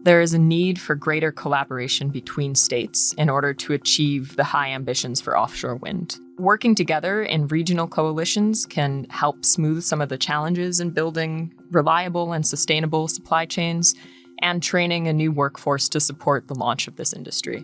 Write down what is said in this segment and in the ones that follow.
there is a need for greater collaboration between states in order to achieve the high ambitions for offshore wind. Working together in regional coalitions can help smooth some of the challenges in building reliable and sustainable supply chains and training a new workforce to support the launch of this industry.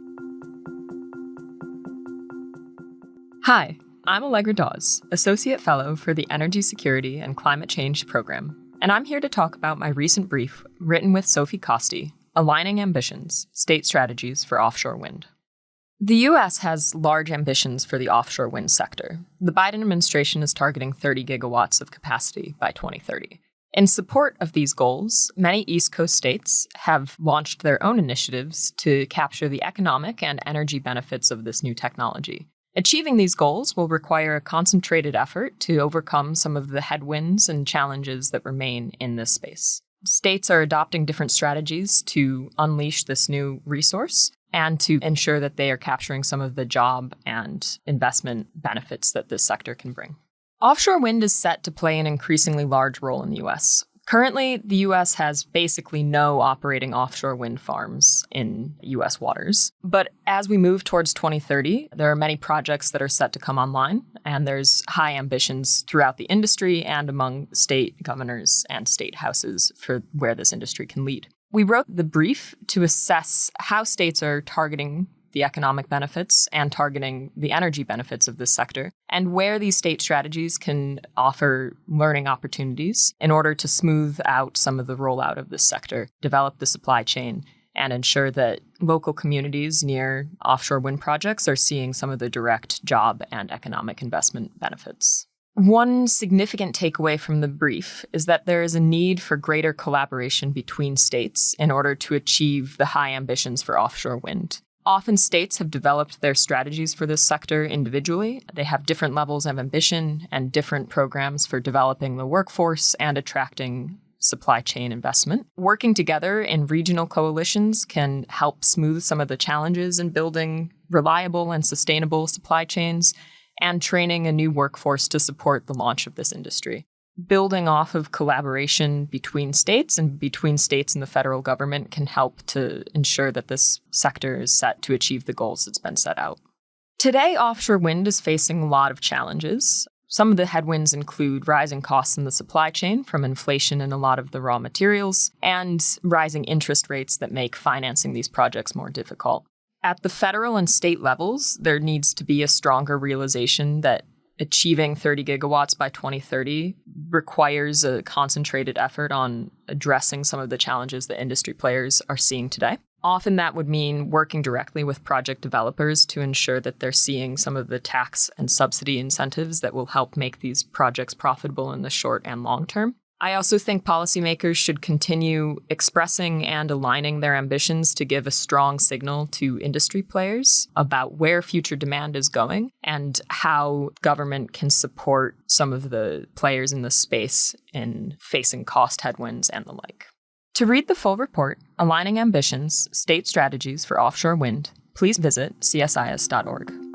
Hi, I'm Allegra Dawes, Associate Fellow for the Energy Security and Climate Change Program, and I'm here to talk about my recent brief written with Sophie Coste, Aligning Ambitions, State Strategies for Offshore Wind. The U.S. has large ambitions for the offshore wind sector. The Biden administration is targeting 30 gigawatts of capacity by 2030. In support of these goals, many East Coast states have launched their own initiatives to capture the economic and energy benefits of this new technology. Achieving these goals will require a concentrated effort to overcome some of the headwinds and challenges that remain in this space. States are adopting different strategies to unleash this new resource and to ensure that they are capturing some of the job and investment benefits that this sector can bring. Offshore wind is set to play an increasingly large role in the U.S. Currently, the U.S. has basically no operating offshore wind farms in U.S. waters. But as we move towards 2030, there are many projects that are set to come online, and there's high ambitions throughout the industry and among state governors and state houses for where this industry can lead. We wrote the brief to assess how states are targeting the economic benefits and targeting the energy benefits of this sector, and where these state strategies can offer learning opportunities in order to smooth out some of the rollout of this sector, develop the supply chain, and ensure that local communities near offshore wind projects are seeing some of the direct job and economic investment benefits. One significant takeaway from the brief is that there is a need for greater collaboration between states in order to achieve the high ambitions for offshore wind. Often states have developed their strategies for this sector individually. They have different levels of ambition and different programs for developing the workforce and attracting supply chain investment. Working together in regional coalitions can help smooth some of the challenges in building reliable and sustainable supply chains and training a new workforce to support the launch of this industry. Building off of collaboration between states and between states and the federal government can help to ensure that this sector is set to achieve the goals that's been set out. Today, offshore wind is facing a lot of challenges. Some of the headwinds include rising costs in the supply chain from inflation in a lot of the raw materials and rising interest rates that make financing these projects more difficult. At the federal and state levels, there needs to be a stronger realization that achieving 30 gigawatts by 2030 requires a concentrated effort on addressing some of the challenges that industry players are seeing today. Often that would mean working directly with project developers to ensure that they're seeing some of the tax and subsidy incentives that will help make these projects profitable in the short and long term. I also think policymakers should continue expressing and aligning their ambitions to give a strong signal to industry players about where future demand is going and how government can support some of the players in the space in facing cost headwinds and the like. To read the full report, Aligning Ambitions, State Strategies for Offshore Wind, please visit csis.org.